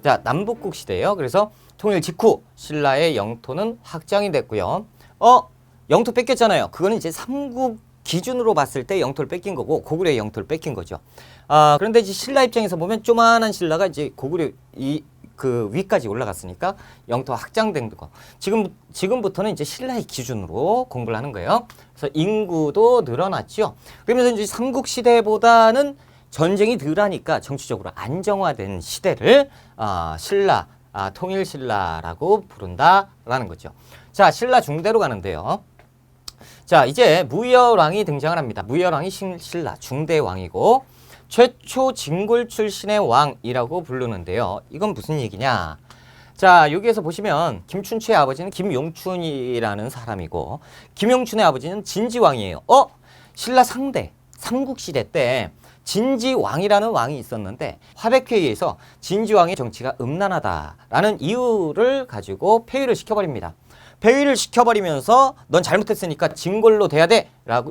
자, 남북국 시대예요. 그래서 통일 직후 신라의 영토는 확장이 됐고요. 영토 뺏겼잖아요. 그거는 이제 삼국 기준으로 봤을 때 영토를 뺏긴 거고 고구려의 영토를 뺏긴 거죠. 그런데 이제 신라 입장에서 보면 조만한 신라가 이제 고구려 그 위까지 올라갔으니까 영토 확장된 거. 지금부터는 이제 신라의 기준으로 공부를 하는 거예요. 그래서 인구도 늘어났죠. 그러면서 이제 삼국 시대보다는 전쟁이 덜하니까 정치적으로 안정화된 시대를 신라, 통일 신라라고 부른다라는 거죠. 자, 신라 중대로 가는데요. 자, 이제 무열왕이 등장을 합니다. 무열왕이 신라 중대왕이고 최초 진골 출신의 왕이라고 부르는데요. 이건 무슨 얘기냐? 자, 여기에서 보시면 김춘추의 아버지는 김용춘이라는 사람이고 김용춘의 아버지는 진지왕이에요. 신라 상대 삼국시대 때 진지왕이라는 왕이 있었는데 화백회의에서 진지왕의 정치가 음란하다라는 이유를 가지고 폐위를 시켜버립니다. 폐위를 시켜버리면서 넌 잘못했으니까 진골로 돼야 돼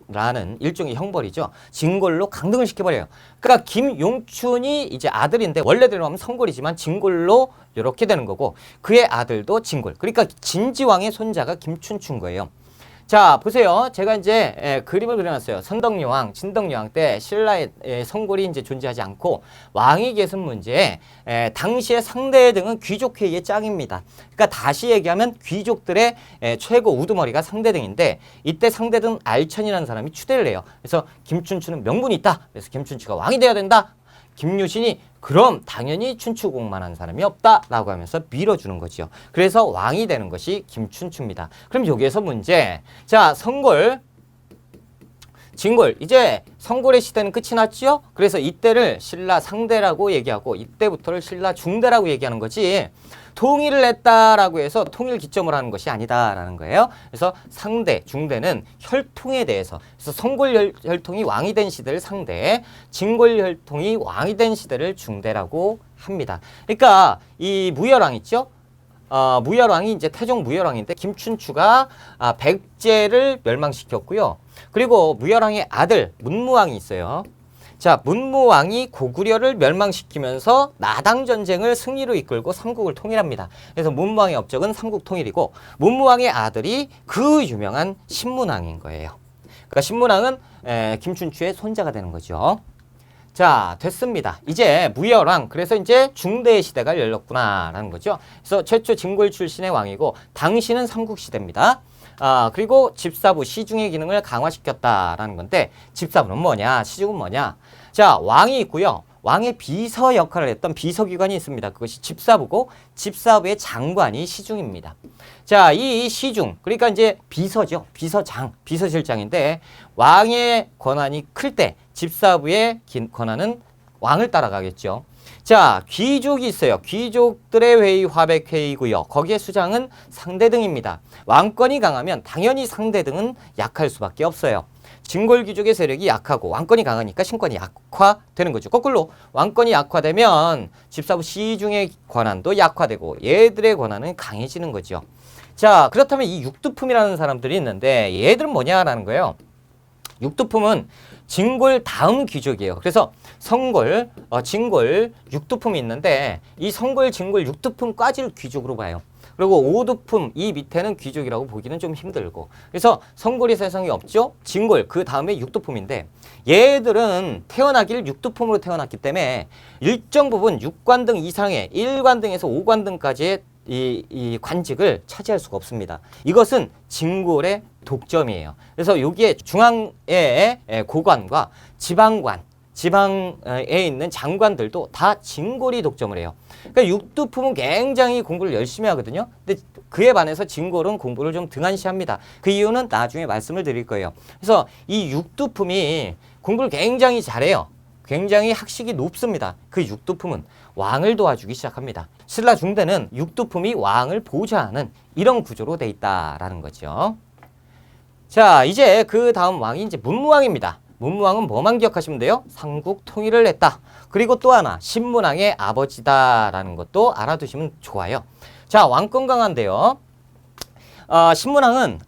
라는 일종의 형벌이죠. 진골로 강등을 시켜버려요. 그러니까 김용춘이 이제 아들인데 원래대로 하면 성골이지만 진골로 이렇게 되는 거고 그의 아들도 진골. 그러니까 진지왕의 손자가 김춘추인 거예요. 자, 보세요. 제가 이제 그림을 그려놨어요. 선덕여왕, 진덕여왕 때 신라의 성골이 이제 존재하지 않고 왕이 계신 문제에 당시의 상대 등은 귀족회의의 짱입니다. 그러니까 다시 얘기하면 귀족들의 최고 우두머리가 상대등인데 이때 상대등 알천이라는 사람이 추대를 해요. 그래서 김춘추는 명분이 있다. 그래서 김춘추가 왕이 돼야 된다. 김유신이 그럼 당연히 춘추공만한 사람이 없다라고 하면서 밀어주는 거죠. 그래서 왕이 되는 것이 김춘추입니다. 그럼 여기에서 문제. 자, 성골, 진골. 이제 성골의 시대는 끝이 났죠? 그래서 이때를 신라 상대라고 얘기하고 이때부터를 신라 중대라고 얘기하는 거지. 통일을 했다라고 해서 통일 기점을 하는 것이 아니다라는 거예요. 그래서 상대, 중대는 혈통에 대해서 그래서 성골 혈통이 왕이 된 시대를 상대, 진골 혈통이 왕이 된 시대를 중대라고 합니다. 그러니까 이 무열왕 있죠? 무열왕이 이제 태종 무열왕인데 김춘추가 백제를 멸망시켰고요. 그리고 무열왕의 아들 문무왕이 있어요. 자, 문무왕이 고구려를 멸망시키면서 나당 전쟁을 승리로 이끌고 삼국을 통일합니다. 그래서 문무왕의 업적은 삼국 통일이고 문무왕의 아들이 그 유명한 신문왕인 거예요. 그러니까 신문왕은 김춘추의 손자가 되는 거죠. 자, 됐습니다. 이제 무열왕, 그래서 이제 중대의 시대가 열렸구나라는 거죠. 그래서 최초 진골 출신의 왕이고 당시는 삼국시대입니다. 그리고 집사부, 시중의 기능을 강화시켰다라는 건데 집사부는 뭐냐, 시중은 뭐냐. 자, 왕이 있고요. 왕의 비서 역할을 했던 비서기관이 있습니다. 그것이 집사부고 집사부의 장관이 시중입니다. 자, 이 시중, 그러니까 이제 비서죠. 비서장, 비서실장인데 왕의 권한이 클 때 집사부의 권한은 왕을 따라가겠죠. 자, 귀족이 있어요. 귀족들의 회의 화백회의고요. 거기에 수장은 상대등입니다. 왕권이 강하면 당연히 상대등은 약할 수밖에 없어요. 진골 귀족의 세력이 약하고 왕권이 강하니까 신권이 약화되는 거죠. 거꾸로 왕권이 약화되면 집사부 시중의 권한도 약화되고 얘들의 권한은 강해지는 거죠. 자, 그렇다면 이 육두품이라는 사람들이 있는데 얘들은 뭐냐라는 거예요. 육두품은 진골 다음 귀족이에요. 그래서 성골, 진골, 육두품이 있는데 이 성골, 진골, 육두품까지를 귀족으로 봐요. 그리고 오두품 이 밑에는 귀족이라고 보기는 좀 힘들고 그래서 성골이 세상에 없죠. 진골 그 다음에 육두품인데 얘들은 태어나길 육두품으로 태어났기 때문에 일정 부분 6관등 이상의 1관등에서 5관등까지의 이 관직을 차지할 수가 없습니다. 이것은 진골의 독점이에요. 그래서 여기에 중앙의 고관과 지방관, 지방에 있는 장관들도 다 진골이 독점을 해요. 그러니까 육두품은 굉장히 공부를 열심히 하거든요. 근데 그에 반해서 진골은 공부를 좀 등한시합니다. 그 이유는 나중에 말씀을 드릴 거예요. 그래서 이 육두품이 공부를 굉장히 잘해요. 굉장히 학식이 높습니다. 그 육두품은 왕을 도와주기 시작합니다. 신라 중대는 육두품이 왕을 보좌하는 이런 구조로 돼 있다라는 거죠. 자, 이제 그 다음 왕이 이제 문무왕입니다. 문무왕은 뭐만 기억하시면 돼요? 삼국 통일을 했다. 그리고 또 하나 신문왕의 아버지다라는 것도 알아두시면 좋아요. 자, 왕권 강화인데요. 신문왕은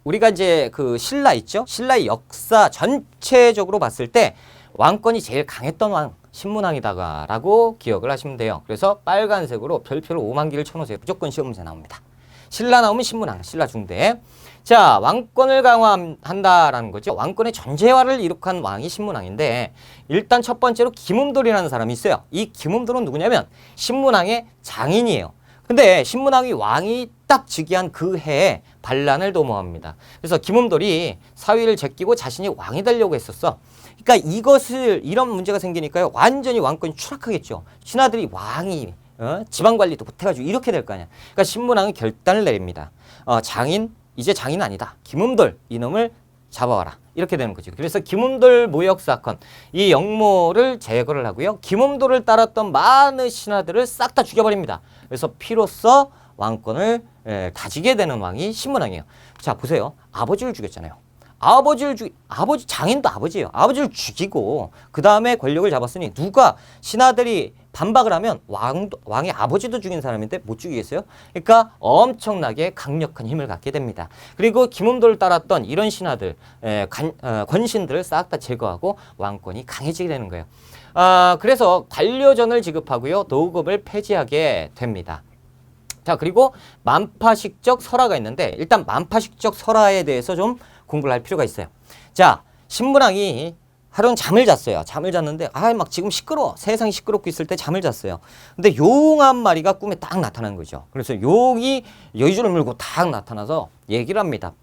우리가 이제 그 신라 있죠? 신라의 역사 전체적으로 봤을 때 왕권이 제일 강했던 왕 신문왕이다라고 기억을 하시면 돼요. 그래서 빨간색으로 별표로 5만 개를 쳐놓으세요. 무조건 시험 문제 나옵니다. 신라 나오면 신문왕, 신라 중대. 자, 왕권을 강화한다라는 거죠. 왕권의 전제화를 이룩한 왕이 신문왕인데 일단 첫 번째로 김음돌이라는 사람이 있어요. 이 김음돌은 누구냐면 신문왕의 장인이에요. 근데 신문왕이 왕이 딱 즉위한 그 해에 반란을 도모합니다. 그래서 김음돌이 사위를 제끼고 자신이 왕이 되려고 했었어. 그러니까 이런 문제가 생기니까요. 완전히 왕권이 추락하겠죠. 신하들이 왕이 지방 관리도 못해가지고 이렇게 될 거 아니야. 그러니까 신문왕은 결단을 내립니다. 이제 장인 아니다. 김음돌 이놈을 잡아와라. 이렇게 되는 거죠. 그래서 김음돌 모욕 사건, 이 역모를 제거를 하고요. 김음돌을 따랐던 많은 신하들을 싹 다 죽여버립니다. 그래서 피로써 왕권을 다지게 되는 왕이 신문왕이에요. 자, 보세요. 아버지를 죽였잖아요. 아버지 장인도 아버지예요. 아버지를 죽이고 그 다음에 권력을 잡았으니 누가 신하들이 반박을 하면 왕의 아버지도 죽인 사람인데 못 죽이겠어요? 그러니까 엄청나게 강력한 힘을 갖게 됩니다. 그리고 김음돌을 따랐던 이런 신하들, 권신들을 싹 다 제거하고 왕권이 강해지게 되는 거예요. 그래서 관료전을 지급하고요. 노급을 폐지하게 됩니다. 자, 그리고 만파식적 설화가 있는데 일단 만파식적 설화에 대해서 좀 공부를 할 필요가 있어요. 자, 신문왕이 하루는 잠을 잤어요. 잠을 잤는데 막 지금 시끄러워. 세상이 시끄럽고 있을 때 잠을 잤어요. 근데 용 한 마리가 꿈에 딱 나타나는 거죠. 그래서 용이 여의주를 물고 딱 나타나서 얘기를 합니다.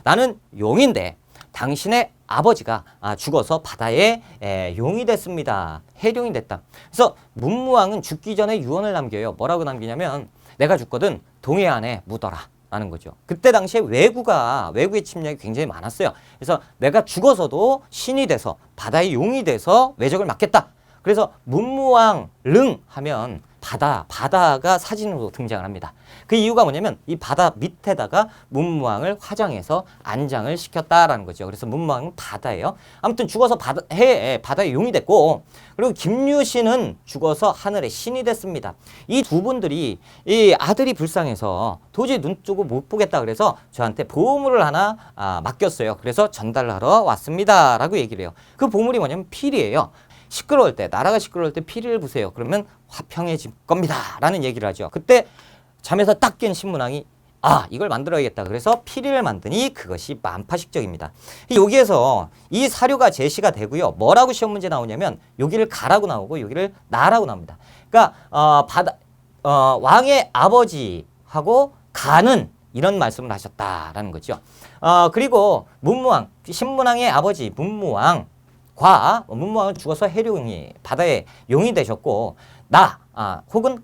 나는 용인데 당신의 아버지가 죽어서 바다에 용이 됐습니다. 해룡이 됐다. 그래서 문무왕은 죽기 전에 유언을 남겨요. 뭐라고 남기냐면 내가 죽거든 동해안에 묻어라. 라는 거죠. 그때 당시에 외구의 침략이 굉장히 많았어요. 그래서 내가 죽어서도 신이 돼서 바다의 용이 돼서 외적을 막겠다. 그래서 문무왕 릉 하면 바다가 사진으로 등장을 합니다. 그 이유가 뭐냐면 이 바다 밑에다가 문무왕을 화장해서 안장을 시켰다라는 거죠. 그래서 문무왕은 바다예요. 아무튼 죽어서 바다의 용이 됐고, 그리고 김유신은 죽어서 하늘의 신이 됐습니다. 이 두 분들이 이 아들이 불쌍해서 도저히 눈 뜨고 못 보겠다 그래서 저한테 보물을 하나 맡겼어요. 그래서 전달하러 왔습니다. 라고 얘기를 해요. 그 보물이 뭐냐면 필이에요. 시끄러울 때, 나라가 시끄러울 때 피리를 부세요. 그러면 화평해질 겁니다. 라는 얘기를 하죠. 그때 잠에서 딱 깬 신문왕이 이걸 만들어야겠다. 그래서 피리를 만드니 그것이 만파식적입니다. 여기에서 이 사료가 제시가 되고요. 뭐라고 시험 문제 나오냐면 여기를 가라고 나오고 여기를 나라고 나옵니다. 그러니까 왕의 아버지하고 가는 이런 말씀을 하셨다라는 거죠. 그리고 문무왕, 신문왕의 아버지 문무왕 문무왕은 죽어서 해룡이 바다의 용이 되셨고 혹은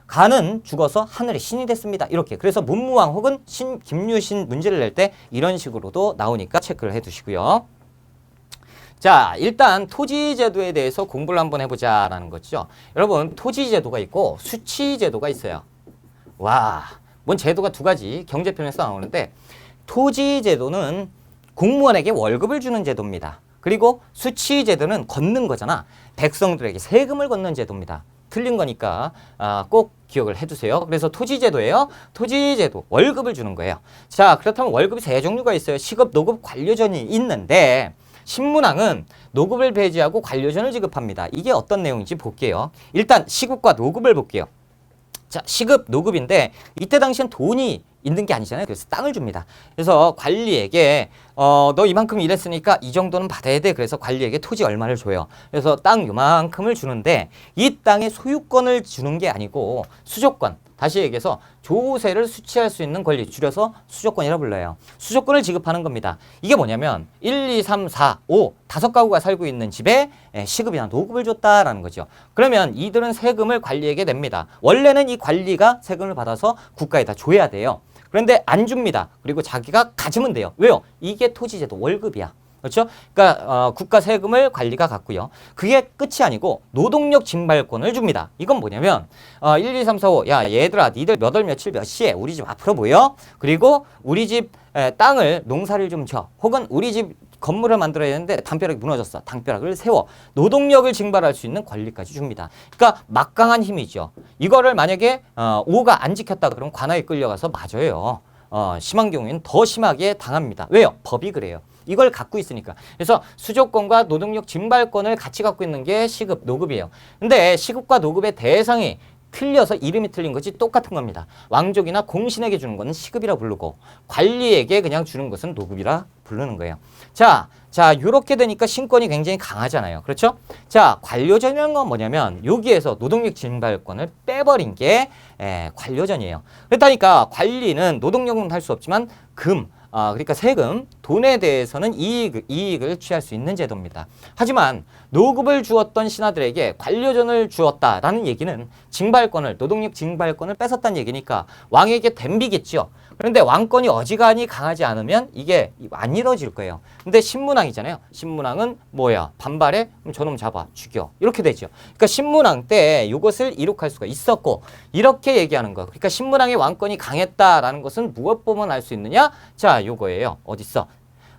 가는 죽어서 하늘의 신이 됐습니다. 이렇게. 그래서 문무왕 혹은 김유신 문제를 낼 때 이런 식으로도 나오니까 체크를 해두시고요. 자, 일단 토지제도에 대해서 공부를 한번 해보자라는 거죠. 여러분, 토지제도가 있고 수치제도가 있어요. 뭔 제도가 두 가지 경제편에서 나오는데 토지제도는 공무원에게 월급을 주는 제도입니다. 그리고 수치제도는 걷는 거잖아. 백성들에게 세금을 걷는 제도입니다. 틀린 거니까 꼭 기억을 해두세요. 그래서 토지제도예요. 토지제도, 월급을 주는 거예요. 자, 그렇다면 월급이 세 종류가 있어요. 시급, 노급, 관료전이 있는데 신문왕은 노급을 배제하고 관료전을 지급합니다. 이게 어떤 내용인지 볼게요. 일단 시급과 노급을 볼게요. 자, 시급, 노급인데 이때 당시엔 돈이 있는 게 아니잖아요. 그래서 땅을 줍니다. 그래서 관리에게 너 이만큼 일했으니까 이 정도는 받아야 돼. 그래서 관리에게 토지 얼마를 줘요. 그래서 땅 요만큼을 주는데 이 땅의 소유권을 주는 게 아니고 수조권, 다시 얘기해서 조세를 수취할 수 있는 권리, 줄여서 수조권이라 불러요. 수조권을 지급하는 겁니다. 이게 뭐냐면 1, 2, 3, 4, 5 다섯 가구가 살고 있는 집에 시급이나 노급을 줬다라는 거죠. 그러면 이들은 세금을 관리에게 냅니다. 원래는 이 관리가 세금을 받아서 국가에다 줘야 돼요. 그런데 안 줍니다. 그리고 자기가 가지면 돼요. 왜요? 이게 토지제도 월급이야. 그렇죠? 그러니까 국가 세금을 관리가 갖고요. 그게 끝이 아니고 노동력 징발권을 줍니다. 이건 뭐냐면 1, 2, 3, 4, 5 야 얘들아 니들 몇 월 며칠 몇 시에 우리 집 앞으로 모여. 그리고 우리 집 땅을 농사를 좀 쳐. 혹은 우리 집 건물을 만들어야 되는데 담벼락이 무너졌어. 담벼락을 세워. 노동력을 징발할 수 있는 권리까지 줍니다. 그러니까 막강한 힘이죠. 이거를 만약에 5가 안 지켰다 그러면 관아에 끌려가서 맞아요. 심한 경우에는 더 심하게 당합니다. 왜요? 법이 그래요. 이걸 갖고 있으니까. 그래서 수조권과 노동력 징발권을 같이 갖고 있는 게 시급, 노급이에요. 근데 시급과 노급의 대상이 틀려서 이름이 틀린 거지 똑같은 겁니다. 왕족이나 공신에게 주는 거는 시급이라 부르고 관리에게 그냥 주는 것은 노급이라 부르는 거예요. 자, 요렇게 되니까 신권이 굉장히 강하잖아요. 그렇죠? 자, 관료전이라는 건 뭐냐면 여기에서 노동력 징발권을 빼버린 게 관료전이에요. 그렇다니까 관리는 노동력은 할 수 없지만 그러니까 세금, 돈에 대해서는 이익을 취할 수 있는 제도입니다. 하지만 노급을 주었던 신하들에게 관료전을 주었다라는 얘기는 징발권을, 노동력 징발권을 뺏었다는 얘기니까 왕에게 덤비겠죠. 그런데 왕권이 어지간히 강하지 않으면 이게 안 이루어질 거예요. 근데 신문왕이잖아요. 신문왕은 뭐야? 반발해? 그럼 저놈 잡아, 죽여. 이렇게 되죠. 그러니까 신문왕 때 이것을 이룩할 수가 있었고 이렇게 얘기하는 거. 그러니까 신문왕의 왕권이 강했다라는 것은 무엇 보면 알 수 있느냐? 자, 요거예요. 어딨어?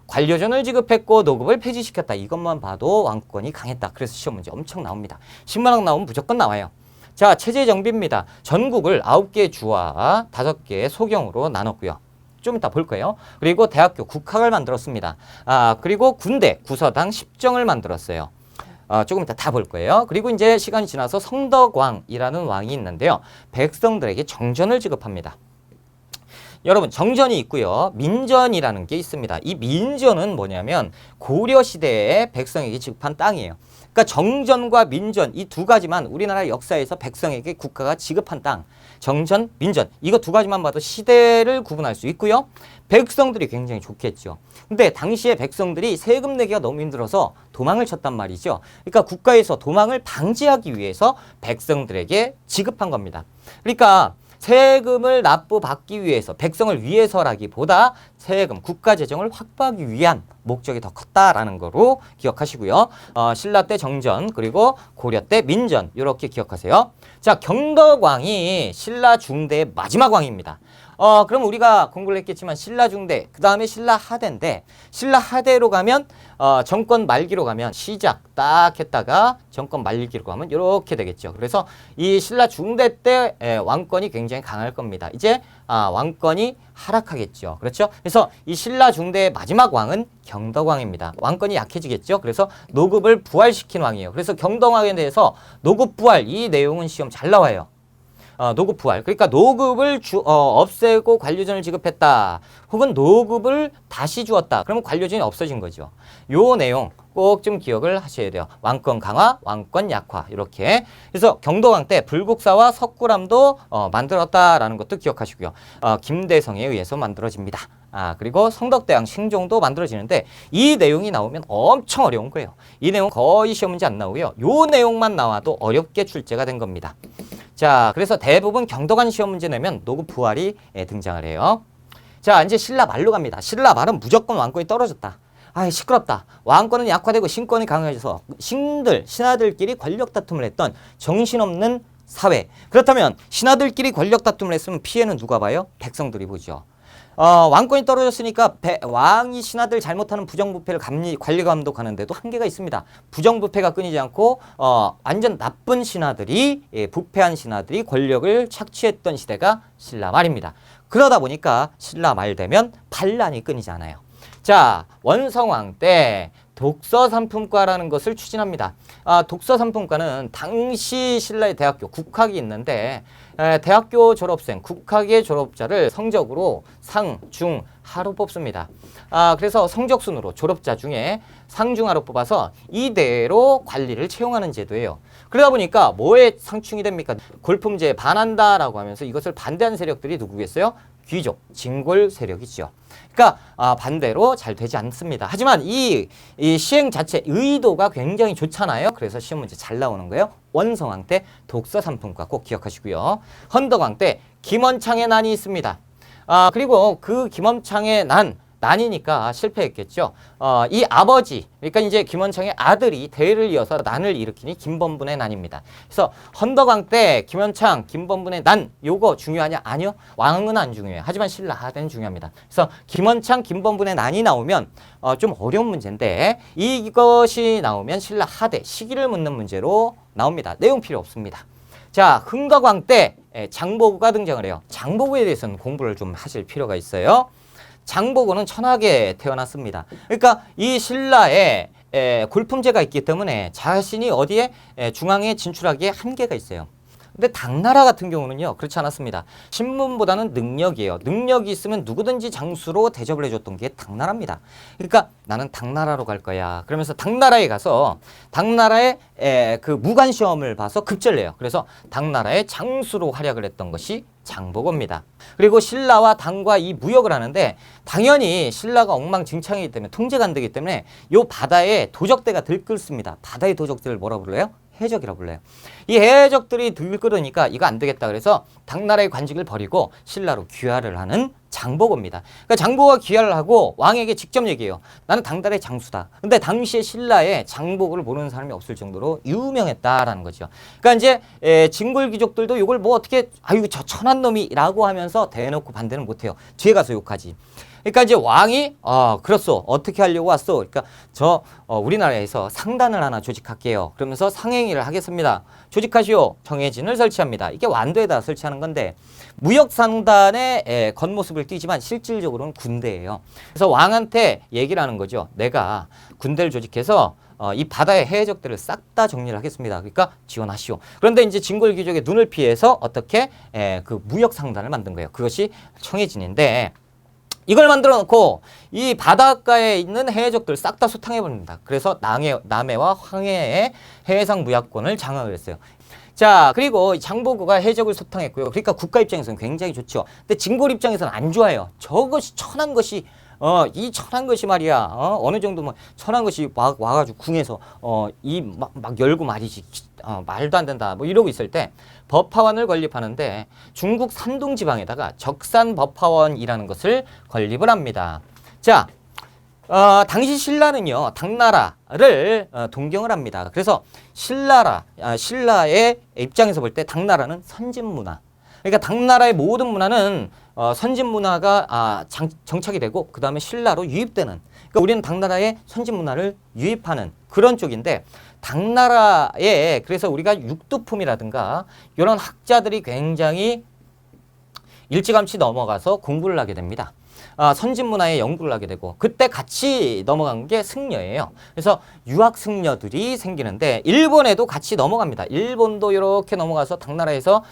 관료전을 지급했고 노급을 폐지시켰다. 이것만 봐도 왕권이 강했다. 그래서 시험 문제 엄청 나옵니다. 신문왕 나오면 무조건 나와요. 자, 체제 정비입니다. 전국을 9개의 주와 5개의 소경으로 나눴고요. 좀 이따 볼 거예요. 그리고 대학교, 국학을 만들었습니다. 그리고 군대, 구서당, 십정을 만들었어요. 조금 이따 다 볼 거예요. 그리고 이제 시간이 지나서 성덕왕이라는 왕이 있는데요. 백성들에게 정전을 지급합니다. 여러분, 정전이 있고요. 민전이라는 게 있습니다. 이 민전은 뭐냐면 고려시대에 백성에게 지급한 땅이에요. 그러니까 정전과 민전 이 두 가지만 우리나라 역사에서 백성에게 국가가 지급한 땅, 정전, 민전 이거 두 가지만 봐도 시대를 구분할 수 있고요. 백성들이 굉장히 좋겠죠. 근데 당시에 백성들이 세금 내기가 너무 힘들어서 도망을 쳤단 말이죠. 그러니까 국가에서 도망을 방지하기 위해서 백성들에게 지급한 겁니다. 그러니까 세금을 납부받기 위해서, 백성을 위해서라기보다 세금, 국가 재정을 확보하기 위한 목적이 더 컸다라는 거로 기억하시고요. 신라 때 정전, 그리고 고려 때 민전 이렇게 기억하세요. 자, 경덕왕이 신라 중대의 마지막 왕입니다. 그럼 우리가 공부를 했겠지만 신라 중대, 그 다음에 신라 하대인데 신라 하대로 가면 정권 말기로 가면 시작 딱 했다가 정권 말기로 가면 이렇게 되겠죠. 그래서 이 신라 중대 때 왕권이 굉장히 강할 겁니다. 이제 왕권이 하락하겠죠. 그렇죠? 그래서 이 신라 중대의 마지막 왕은 경덕왕입니다. 왕권이 약해지겠죠. 그래서 노급을 부활시킨 왕이에요. 그래서 경덕왕에 대해서 노급 부활 이 내용은 시험 잘 나와요. 노급 부활. 그러니까 노급을 없애고 관료전을 지급했다. 혹은 노급을 다시 주었다. 그러면 관료전이 없어진 거죠. 요 내용 꼭 좀 기억을 하셔야 돼요. 왕권 강화, 왕권 약화 이렇게. 그래서 경덕왕 때 불국사와 석굴암도 만들었다라는 것도 기억하시고요. 김대성에 의해서 만들어집니다. 그리고 성덕대왕 신종도 만들어지는데 이 내용이 나오면 엄청 어려운 거예요. 이 내용 거의 시험 문제 안 나오고요. 요 내용만 나와도 어렵게 출제가 된 겁니다. 자, 그래서 대부분 경덕왕 시험 문제 내면 노급 부활이 등장을 해요. 자, 이제 신라 말로 갑니다. 신라 말은 무조건 왕권이 떨어졌다. 시끄럽다. 왕권은 약화되고 신권이 강해져서 신하들끼리 권력 다툼을 했던 정신없는 사회. 그렇다면 신하들끼리 권력 다툼을 했으면 피해는 누가 봐요? 백성들이 보죠. 왕권이 떨어졌으니까 왕이 신하들 잘못하는 부정부패를 관리 감독하는데도 한계가 있습니다. 부정부패가 끊이지 않고 완전 나쁜 신하들이 부패한 신하들이 권력을 착취했던 시대가 신라 말입니다. 그러다 보니까 신라 말 되면 반란이 끊이지 않아요. 자, 원성왕 때 독서상품과라는 것을 추진합니다. 독서상품과는 당시 신라의 대학교 국학이 있는데 대학교 졸업생, 국학의 졸업자를 성적으로 상, 중, 하로 뽑습니다. 그래서 성적순으로 졸업자 중에 상, 중, 하로 뽑아서 이대로 관리를 채용하는 제도예요. 그러다 보니까 뭐에 상충이 됩니까? 골품제에 반한다라고 하면서 이것을 반대하는 세력들이 누구겠어요? 귀족, 진골 세력이죠. 그러니까 반대로 잘 되지 않습니다. 하지만 이 시행 자체 의도가 굉장히 좋잖아요. 그래서 시험 문제 잘 나오는 거예요. 원성왕 때 독서상품과 꼭 기억하시고요. 헌덕왕 때 김원창의 난이 있습니다. 그리고 그 김원창의 난이니까 실패했겠죠. 이 아버지, 그러니까 이제 김원창의 아들이 대를 이어서 난을 일으키니 김범분의 난입니다. 그래서 헌덕왕 때 김원창, 김범분의 난, 요거 중요하냐? 아니요. 왕은 안 중요해요. 하지만 신라 하대는 중요합니다. 그래서 김원창, 김범분의 난이 나오면 좀 어려운 문제인데 이것이 나오면 신라 하대, 시기를 묻는 문제로 나옵니다. 내용 필요 없습니다. 자, 흥덕왕 때 장보고가 등장을 해요. 장보고에 대해서는 공부를 좀 하실 필요가 있어요. 장보고는 천하게 태어났습니다. 그러니까 이 신라에 골품제가 있기 때문에 자신이 어디에 중앙에 진출하기에 한계가 있어요. 근데 당나라 같은 경우는요, 그렇지 않았습니다. 신분보다는 능력이에요. 능력이 있으면 누구든지 장수로 대접을 해줬던 게 당나라입니다. 그러니까 나는 당나라로 갈 거야. 그러면서 당나라에 가서 당나라의 그 무관 시험을 봐서 급제를 해요. 그래서 당나라의 장수로 활약을 했던 것이 장보고입니다. 그리고 신라와 당과 이 무역을 하는데 당연히 신라가 엉망진창이기 때문에 통제가 안 되기 때문에 요 바다에 도적대가 들끓습니다. 바다의 도적들을 뭐라 불러요? 해적이라고 불러요. 이 해적들이 들끓으니까 이거 안 되겠다 그래서 당나라의 관직을 버리고 신라로 귀화를 하는 장보고입니다. 그러니까 장보고가 귀화를 하고 왕에게 직접 얘기해요. 나는 당나라의 장수다. 근데 당시에 신라에 장보고를 모르는 사람이 없을 정도로 유명했다라는 거죠. 그러니까 이제 진골 귀족들도 이걸 뭐 어떻게 아유 저 천한 놈이라고 하면서 대놓고 반대는 못해요. 뒤에 가서 욕하지. 그러니까 이제 왕이 그렇소 어떻게 하려고 왔어? 그러니까 우리나라에서 상단을 하나 조직할게요. 그러면서 상행위를 하겠습니다. 조직하시오. 정해진을 설치합니다. 이게 완도에다 설치하는 건데 무역 상단의 겉모습을 띠지만 실질적으로는 군대예요. 그래서 왕한테 얘기를 하는 거죠. 내가 군대를 조직해서 이 바다의 해적들을 싹 다 정리를 하겠습니다. 그러니까 지원하시오. 그런데 이제 진골 귀족의 눈을 피해서 어떻게 그 무역 상단을 만든 거예요. 그것이 청해진인데 이걸 만들어 놓고 이 바닷가에 있는 해적들 싹 다 소탕해 버립니다. 그래서 남해와 황해의 해상 무역권을 장악을 했어요. 자, 그리고 장보고가 해적을 소탕했고요. 그러니까 국가 입장에서는 굉장히 좋죠. 근데 진골 입장에서는 안 좋아요. 저것이 천한 것이 이 천한 것이 말이야. 어느 정도 뭐 천한 것이 와가지고 궁에서 막 열고 말이지. 말도 안 된다. 뭐 이러고 있을 때 법화원을 건립하는데 중국 산둥 지방에다가 적산 법화원이라는 것을 건립을 합니다. 자, 당시 신라는요 당나라를 동경을 합니다. 그래서 신라의 입장에서 볼 때 당나라는 선진 문화. 그러니까 당나라의 모든 문화는 선진 문화가 정착이 되고 그 다음에 신라로 유입되는. 그러니까 우리는 당나라의 선진 문화를 유입하는 그런 쪽인데 당나라에 그래서 우리가 육두품이라든가 이런 학자들이 굉장히 일찌감치 넘어가서 공부를 하게 됩니다. 선진 문화에 연구를 하게 되고 그때 같이 넘어간 게 승려예요. 그래서 유학 승려들이 생기는데 일본에도 같이 넘어갑니다. 일본도 이렇게 넘어가서 당나라에서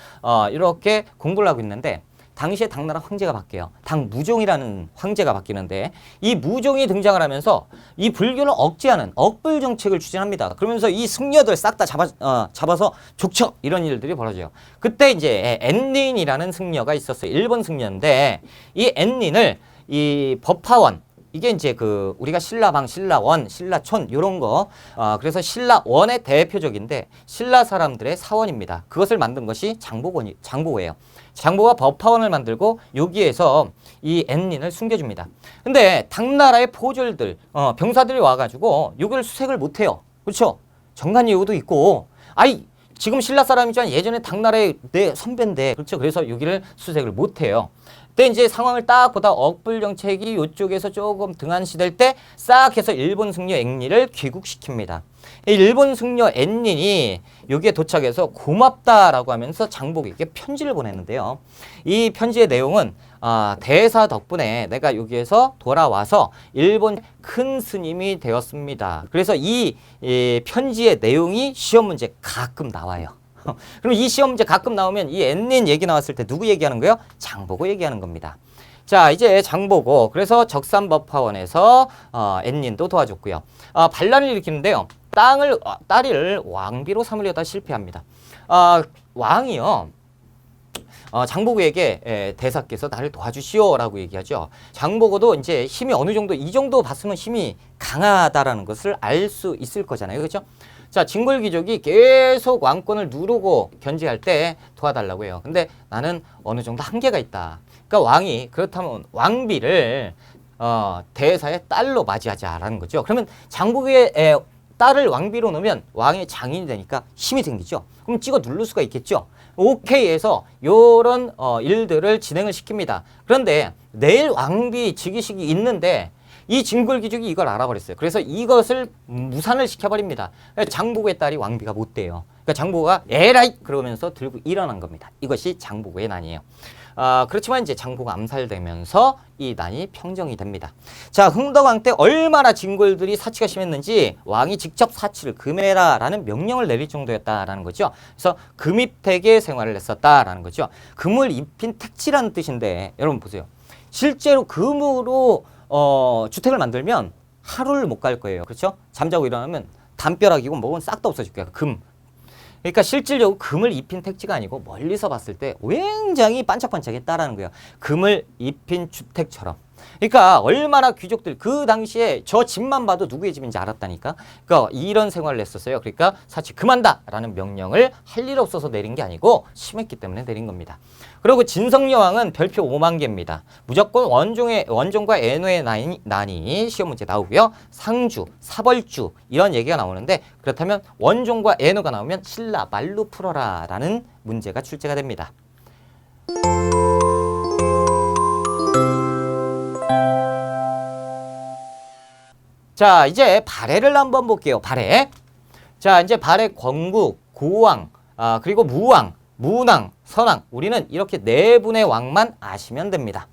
이렇게 공부를 하고 있는데 당시에 당나라 황제가 바뀌어요. 당무종이라는 황제가 바뀌는데 이 무종이 등장을 하면서 이 불교를 억제하는 억불 정책을 추진합니다. 그러면서 이 승려들 싹 다 잡아서 족쳐 이런 일들이 벌어져요. 그때 이제 엔린이라는 승려가 있었어요. 일본 승려인데 이 엔린을 이 법화원 이게 이제 그 우리가 신라방, 신라원, 신라촌 요런 거 그래서 신라원의 대표적인데 신라 사람들의 사원입니다. 그것을 만든 것이 장보고예요. 장보고가 법화원을 만들고 여기에서 이 엔린을 숨겨줍니다. 근데 당나라의 포졸들, 병사들이 와가지고 여기를 수색을 못해요. 그렇죠? 정관 예우도 있고, 지금 신라 사람이지만 예전에 당나라의 내 선배인데, 그렇죠? 그래서 여기를 수색을 못해요. 근데 이제 상황을 딱 보다 억불 정책이 이쪽에서 조금 등한시될 때 싹 해서 일본 승려 앵리를 귀국시킵니다. 일본 승려 앵린이 여기에 도착해서 고맙다라고 하면서 장보고에게 편지를 보냈는데요. 이 편지의 내용은 대사 덕분에 내가 여기에서 돌아와서 일본 큰 스님이 되었습니다. 그래서 이 편지의 내용이 시험 문제 가끔 나와요. 그럼 이 시험 문제 가끔 나오면 이 앵린 얘기 나왔을 때 누구 얘기하는 거예요? 장보고 얘기하는 겁니다. 자, 이제 장보고 그래서 적산법화원에서 앵린도 도와줬고요. 반란을 일으키는데요. 딸을 왕비로 삼으려다 실패합니다. 왕이요. 장보고에게 대사께서 나를 도와주시오라고 얘기하죠. 장보고도 이제 힘이 어느 정도 이 정도 봤으면 힘이 강하다라는 것을 알 수 있을 거잖아요. 그렇죠? 자, 진골 귀족이 계속 왕권을 누르고 견제할 때 도와달라고 해요. 근데 나는 어느 정도 한계가 있다. 그러니까 왕이 그렇다면 왕비를 대사의 딸로 맞이하자라는 거죠. 그러면 장보고의 딸을 왕비로 놓으면 왕의 장인이 되니까 힘이 생기죠. 그럼 찍어 누를 수가 있겠죠. 오케이 해서 요런 일들을 진행을 시킵니다. 그런데 내일 왕비 즉위식이 있는데 이 진골 귀족이 이걸 알아버렸어요. 그래서 이것을 무산을 시켜버립니다. 장보고의 딸이 왕비가 못 돼요. 그러니까 장보고가 에라이 그러면서 들고 일어난 겁니다. 이것이 장보고의 난이에요. 그렇지만 이제 장보가 암살되면서 이 난이 평정이 됩니다. 자, 흥덕왕 때 얼마나 진골들이 사치가 심했는지 왕이 직접 사치를 금해라라는 명령을 내릴 정도였다라는 거죠. 그래서 금입택의 생활을 했었다라는 거죠. 금을 입힌 택지라는 뜻인데 여러분 보세요. 실제로 금으로 주택을 만들면 하루를 못 갈 거예요. 그렇죠? 잠자고 일어나면 담벼락이고 뭐건 싹 다 없어질 거예요. 금. 그러니까 실질적으로 금을 입힌 택지가 아니고 멀리서 봤을 때 굉장히 반짝반짝했다라는 거예요. 금을 입힌 주택처럼. 그러니까 얼마나 귀족들 그 당시에 저 집만 봐도 누구의 집인지 알았다니까. 그러니까 이런 생활을 했었어요. 그러니까 사치 금한다라는 명령을 할 일 없어서 내린 게 아니고 심했기 때문에 내린 겁니다. 그리고 진성여왕은 별표 5만 개입니다. 무조건 원종과 애노의 난이 시험 문제 나오고요. 상주, 사벌주 이런 얘기가 나오는데 그렇다면 원종과 애노가 나오면 신라 말로 풀어라라는 문제가 출제가 됩니다. 자, 이제 발해를 한번 볼게요. 발해. 자, 이제 발해 건국, 고왕, 그리고 무왕, 문왕, 선왕. 우리는 이렇게 네 분의 왕만 아시면 됩니다.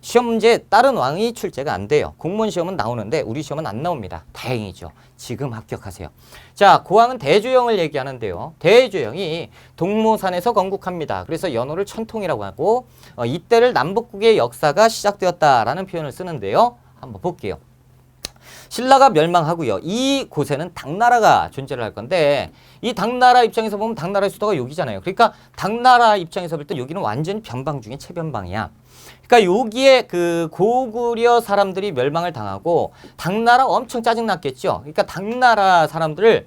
시험 문제에 다른 왕이 출제가 안 돼요. 공무원 시험은 나오는데 우리 시험은 안 나옵니다. 다행이죠. 지금 합격하세요. 자, 고왕은 대주영을 얘기하는데요. 대주영이 동모산에서 건국합니다. 그래서 연호를 천통이라고 하고 이때를 남북국의 역사가 시작되었다라는 표현을 쓰는데요. 한번 볼게요. 신라가 멸망하고요. 이 곳에는 당나라가 존재를 할 건데 이 당나라 입장에서 보면 당나라의 수도가 여기잖아요. 그러니까 당나라 입장에서 볼 때 여기는 완전히 변방 중에 최변방이야. 그러니까 여기에 그 고구려 사람들이 멸망을 당하고 당나라 엄청 짜증났겠죠. 그러니까 당나라 사람들을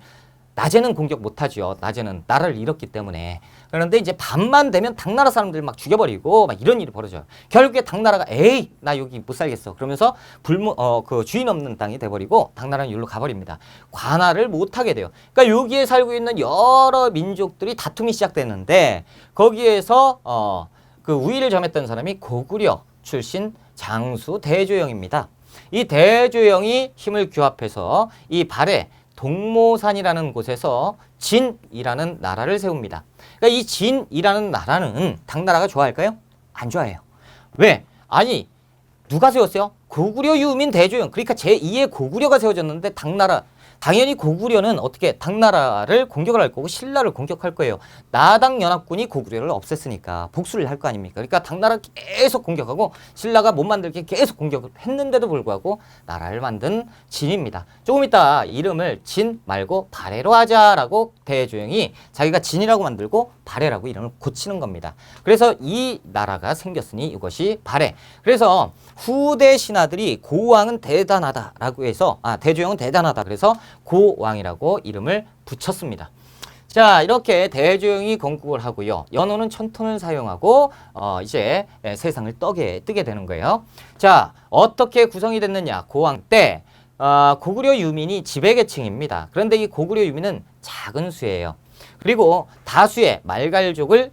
낮에는 공격 못하죠. 낮에는 나라를 잃었기 때문에. 그런데 이제 밤만 되면 당나라 사람들 막 죽여버리고 막 이런 일이 벌어져요. 결국에 당나라가 에이 나 여기 못 살겠어. 그러면서 그 주인 없는 땅이 돼버리고 당나라는 여기로 가버립니다. 관할을 못하게 돼요. 그러니까 여기에 살고 있는 여러 민족들이 다툼이 시작됐는데 거기에서 그 우위를 점했던 사람이 고구려 출신 장수 대조영입니다. 이 대조영이 힘을 규합해서 이 발해 동모산이라는 곳에서 진이라는 나라를 세웁니다. 그러니까 이 진이라는 나라는 당나라가 좋아할까요? 안 좋아해요. 왜? 아니 누가 세웠어요? 고구려 유민 대조영. 그러니까 제2의 고구려가 세워졌는데 당연히 고구려는 어떻게 당나라를 공격을 할 거고 신라를 공격할 거예요. 나당 연합군이 고구려를 없앴으니까 복수를 할 거 아닙니까? 그러니까 당나라 계속 공격하고 신라가 못 만들게 계속 공격을 했는데도 불구하고 나라를 만든 진입니다. 조금 이따 이름을 진 말고 발해로 하자라고 대조영이 자기가 진이라고 만들고 발해라고 이름을 고치는 겁니다. 그래서 이 나라가 생겼으니 이것이 발해. 그래서 후대 신하들이 고왕은 대단하다라고 해서 대조영은 대단하다 그래서 고왕이라고 이름을 붙였습니다. 자, 이렇게 대조영이 건국을 하고요. 연호는 천톤을 사용하고 이제 세상을 뜨게 되는 거예요. 자, 어떻게 구성이 됐느냐? 고왕 때 고구려 유민이 지배계층입니다. 그런데 이 고구려 유민은 작은 수예요. 그리고 다수의 말갈족을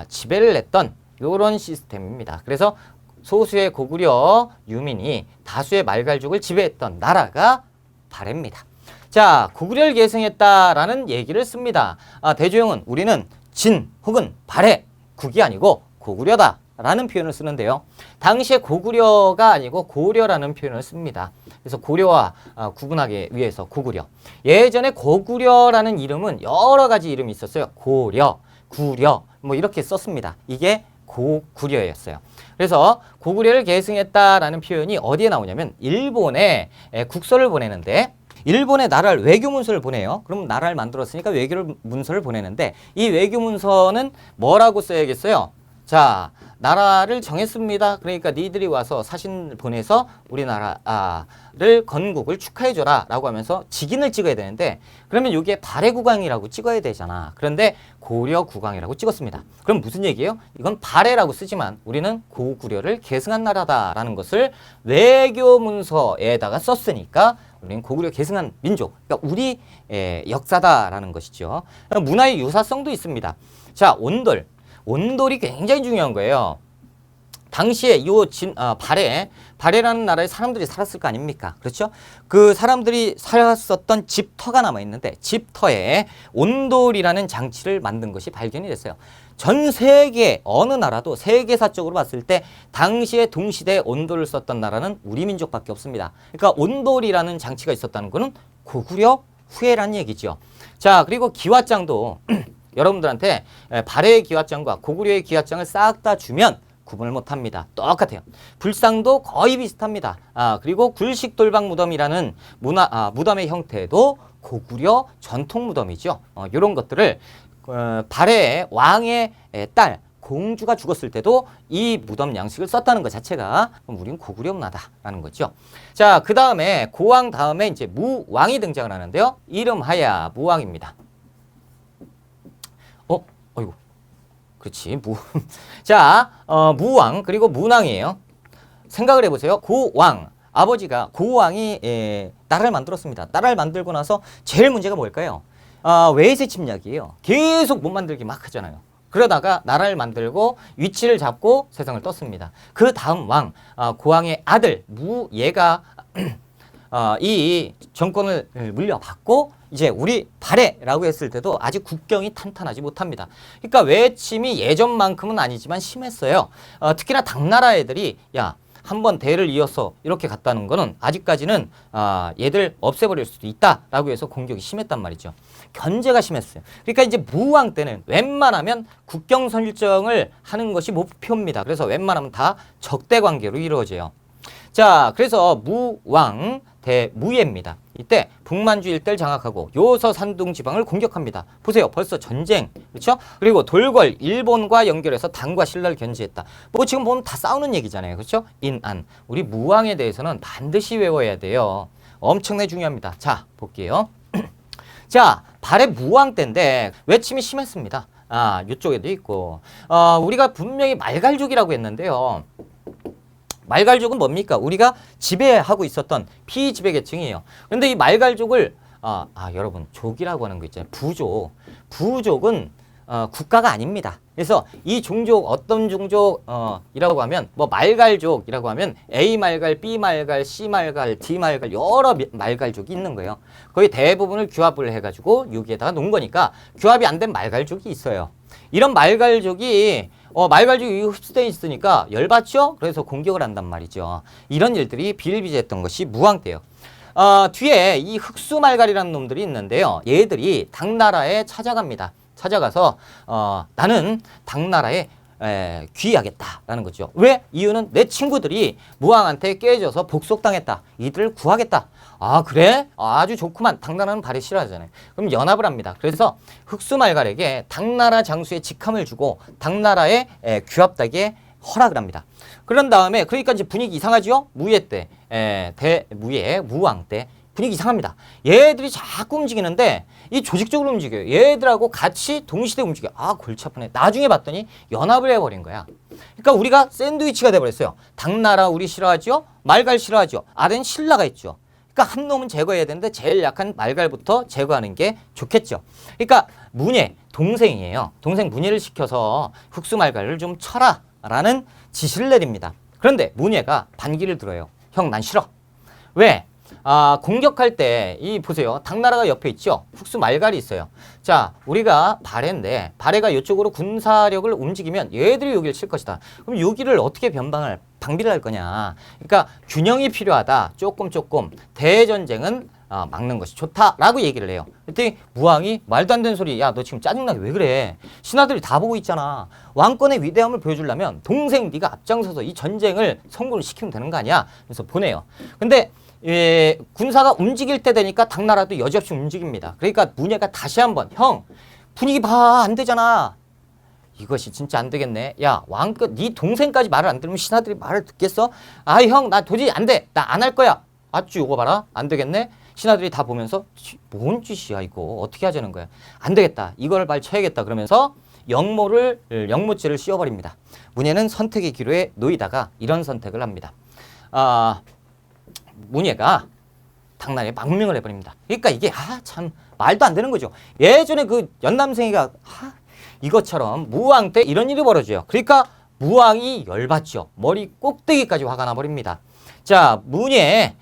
지배를 했던 이런 시스템입니다. 그래서 소수의 고구려 유민이 다수의 말갈족을 지배했던 나라가 발해입니다. 자, 고구려를 계승했다라는 얘기를 씁니다. 대조영은 우리는 진 혹은 발해, 국이 아니고 고구려다 라는 표현을 쓰는데요. 당시에 고구려가 아니고 고려라는 표현을 씁니다. 그래서 고려와 구분하기 위해서 고구려. 예전에 고구려라는 이름은 여러 가지 이름이 있었어요. 고려, 구려 뭐 이렇게 썼습니다. 이게 고구려였어요. 그래서 고구려를 계승했다라는 표현이 어디에 나오냐면 일본에 국서를 보내는데 일본에 나라를 외교문서를 보내요. 그럼 나라를 만들었으니까 외교문서를 보내는데 이 외교문서는 뭐라고 써야겠어요? 자, 나라를 정했습니다. 그러니까 니들이 와서 사신 보내서 우리나라를 건국을 축하해줘라 라고 하면서 직인을 찍어야 되는데 그러면 여기에 발해국왕이라고 찍어야 되잖아. 그런데 고려국왕이라고 찍었습니다. 그럼 무슨 얘기예요? 이건 발해라고 쓰지만 우리는 고구려를 계승한 나라다라는 것을 외교문서에다가 썼으니까 우리는 고구려 계승한 민족, 그러니까 우리 역사다라는 것이죠. 문화의 유사성도 있습니다. 자, 온돌이 굉장히 중요한 거예요. 당시에 발해라는 나라에 사람들이 살았을 거 아닙니까? 그렇죠? 그 사람들이 살았었던 집터가 남아 있는데 집터에 온돌이라는 장치를 만든 것이 발견이 됐어요. 전 세계 어느 나라도 세계사적으로 봤을 때 당시에 동시대에 온돌을 썼던 나라는 우리 민족밖에 없습니다. 그러니까 온돌이라는 장치가 있었다는 것은 고구려 후예라는 얘기죠. 자, 그리고 기왓장도 여러분들한테 발해의 기왓장과 고구려의 기왓장을 싹 다 주면 구분을 못합니다. 똑같아요. 불상도 거의 비슷합니다. 그리고 굴식돌방 무덤이라는 무덤의 형태도 고구려 전통 무덤이죠. 이런 것들을 발해의 왕의 딸 공주가 죽었을 때도 이 무덤 양식을 썼다는 것 자체가 우리는 고구려 문화다라는 거죠. 자, 그 다음에 고왕 다음에 이제 무왕이 등장을 하는데요. 이름하야 무왕입니다. 어이구. 그렇지. 자, 무왕 그리고 문왕이에요. 생각을 해보세요. 고왕. 아버지가 고왕이 나라를 만들었습니다. 나라를 만들고 나서 제일 문제가 뭘까요? 외세 침략이에요. 계속 못 만들기 막 하잖아요. 그러다가 나라를 만들고 위치를 잡고 세상을 떴습니다. 그 다음 왕, 고왕의 아들 무예가 이 정권을 물려받고 이제 우리 발해라고 했을 때도 아직 국경이 탄탄하지 못합니다. 그러니까 외침이 예전만큼은 아니지만 심했어요. 특히나 당나라 애들이 야, 한번 대를 이어서 이렇게 갔다는 거는 아직까지는 얘들 없애버릴 수도 있다라고 해서 공격이 심했단 말이죠. 견제가 심했어요. 그러니까 이제 무왕 때는 웬만하면 국경 설정을 하는 것이 목표입니다. 그래서 웬만하면 다 적대 관계로 이루어져요. 자, 그래서 무왕 대무예입니다. 이때 북만주 일대를 장악하고 요서 산둥 지방을 공격합니다. 보세요. 벌써 전쟁. 그렇죠? 그리고 돌궐 일본과 연결해서 당과 신라를 견제했다. 뭐 지금 보면 다 싸우는 얘기잖아요. 그렇죠? 인안. 우리 무왕에 대해서는 반드시 외워야 돼요. 엄청나게 중요합니다. 자, 볼게요. 자, 발해 무왕 때인데 외침이 심했습니다. 이쪽에도 있고. 우리가 분명히 말갈족이라고 했는데요. 말갈족은 뭡니까? 우리가 지배하고 있었던 피지배 계층이에요. 근데 이 말갈족을 여러분 족이라고 하는 거 있잖아요. 부족. 부족은 국가가 아닙니다. 그래서 이 종족 어떤 종족이라고 하면 뭐 말갈족이라고 하면 A 말갈, B 말갈, C 말갈, D 말갈 여러 말갈족이 있는 거예요. 거의 대부분을 규합을 해가지고 여기에다가 놓은 거니까 규합이 안 된 말갈족이 있어요. 이런 말갈족이 말갈족이 흡수되어 있으니까 열받죠? 그래서 공격을 한단 말이죠. 이런 일들이 비일비재했던 것이 무왕 때예요. 뒤에 이 흑수말갈이라는 놈들이 있는데요. 얘들이 당나라에 찾아갑니다. 찾아가서 나는 당나라에 귀의하겠다라는 거죠. 왜? 이유는 내 친구들이 무왕한테 깨져서 복속당했다. 이들을 구하겠다. 그래? 아주 좋구만. 당나라는 발해 싫어하잖아요. 그럼 연합을 합니다. 그래서 흑수말갈에게 당나라 장수의 직함을 주고 당나라에 규합되게 허락을 합니다. 그런 다음에 그러니까 이제 분위기 이상하죠? 무예 때, 대무예, 무왕 때 분위기 이상합니다. 얘들이 자꾸 움직이는데 이 조직적으로 움직여요. 얘들하고 같이 동시대 움직여요. 골치 아프네. 나중에 봤더니 연합을 해버린 거야. 그러니까 우리가 샌드위치가 돼버렸어요. 당나라 우리 싫어하죠? 말갈 싫어하죠? 아래는 신라가 있죠. 그러니까 한 놈은 제거해야 되는데 제일 약한 말갈부터 제거하는 게 좋겠죠. 그러니까 문예, 동생이에요. 동생 문예를 시켜서 흑수말갈을 좀 쳐라 라는 지시를 내립니다. 그런데 문예가 반기를 들어요. 형, 난 싫어. 왜? 공격할 때, 보세요. 당나라가 옆에 있죠? 흑수말갈이 있어요. 자, 우리가 발해인데, 발해가 이쪽으로 군사력을 움직이면 얘들이 여기를 칠 것이다. 그럼 여기를 어떻게 방비를 할 거냐. 그러니까 균형이 필요하다. 조금. 대전쟁은 막는 것이 좋다라고 얘기를 해요. 그랬더니 무왕이 말도 안 되는 소리. 야, 너 지금 짜증나게 왜 그래? 신하들이 다 보고 있잖아. 왕권의 위대함을 보여주려면 동생 네가 앞장서서 이 전쟁을 성공을 시키면 되는 거 아니야? 그래서 보내요. 근데 군사가 움직일 때 되니까 당나라도 여지없이 움직입니다. 그러니까 문예가 다시 한번 형 분위기 봐, 안 되잖아. 이것이 진짜 안 되겠네. 야, 왕끝 네 동생까지 말을 안 들으면 신하들이 말을 듣겠어? 형, 나 도저히 안 돼. 나 안 할 거야. 아쭈, 이거 봐라. 안 되겠네. 신하들이 다 보면서 뭔 짓이야 이거. 어떻게 하자는 거야. 안 되겠다. 이걸 발 쳐야겠다. 그러면서 영모죄를 씌워버립니다. 문예는 선택의 기로에 놓이다가 이런 선택을 합니다. 문예가 당나라에 망명을 해버립니다. 그러니까 이게 참 말도 안 되는 거죠. 예전에 그 연남생이가 이것처럼 무왕 때 이런 일이 벌어져요. 그러니까 무왕이 열받죠. 머리 꼭대기까지 화가 나버립니다. 자, 문예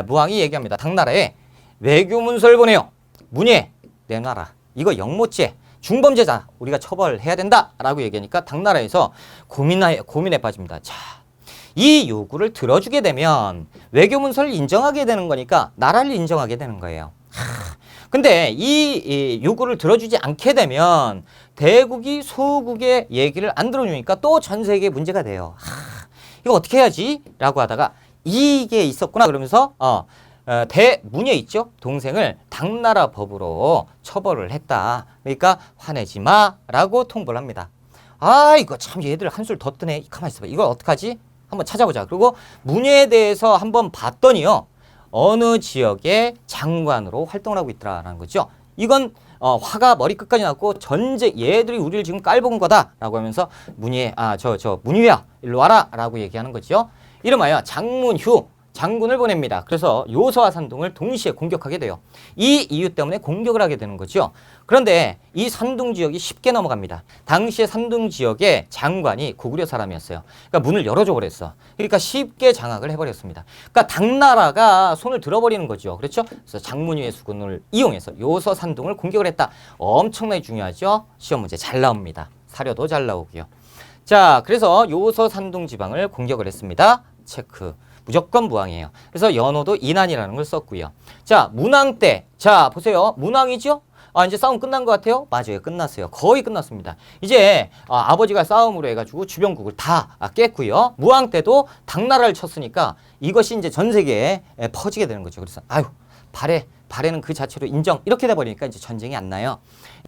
무왕이 얘기합니다. 당나라에 외교문서를 보내요. 문예 내놔라. 이거 영모죄 중범죄자 우리가 처벌해야 된다라고 얘기하니까 당나라에서 고민에 빠집니다. 자, 이 요구를 들어주게 되면 외교문서를 인정하게 되는 거니까 나라를 인정하게 되는 거예요. 근데 이 요구를 들어주지 않게 되면 대국이 소국의 얘기를 안 들어주니까 또 전 세계에 문제가 돼요. 이거 어떻게 해야지? 라고 하다가 이게 있었구나 그러면서 대문예 있죠? 동생을 당나라 법으로 처벌을 했다. 그러니까 화내지 마 라고 통보를 합니다. 아 이거 참 얘들 한술 더 뜨네. 가만히 있어봐. 이걸 어떡하지? 한번 찾아보자. 그리고 문예에 대해서 한번 봤더니요. 어느 지역의 장관으로 활동을 하고 있더라라는 거죠. 이건 화가 머리 끝까지 났고 얘들이 우리를 지금 깔본 거다라고 하면서 문예 문유야 일로 와라 라고 얘기하는 거죠. 이름하여 장문휴 장군을 보냅니다. 그래서 요서와 산둥을 동시에 공격하게 돼요. 이 이유 때문에 공격을 하게 되는 거죠. 그런데 이 산둥 지역이 쉽게 넘어갑니다. 당시에 산둥 지역의 장관이 고구려 사람이었어요. 그러니까 문을 열어줘 버렸어. 그러니까 쉽게 장악을 해버렸습니다. 그러니까 당나라가 손을 들어버리는 거죠. 그렇죠? 그래서 장문유의 수군을 이용해서 요서 산둥을 공격을 했다. 엄청나게 중요하죠. 시험 문제 잘 나옵니다. 사료도 잘 나오고요. 자, 그래서 요서 산둥 지방을 공격을 했습니다. 체크. 무조건 무왕이에요. 그래서 연호도 인안이라는 걸 썼고요. 자, 문왕 때. 자, 보세요. 문왕이죠? 이제 싸움 끝난 것 같아요? 맞아요. 끝났어요. 거의 끝났습니다. 이제 아버지가 싸움으로 해가지고 주변국을 다 깼고요. 무왕 때도 당나라를 쳤으니까 이것이 이제 전 세계에 퍼지게 되는 거죠. 그래서 발해는 그 자체로 인정 이렇게 돼버리니까 이제 전쟁이 안 나요.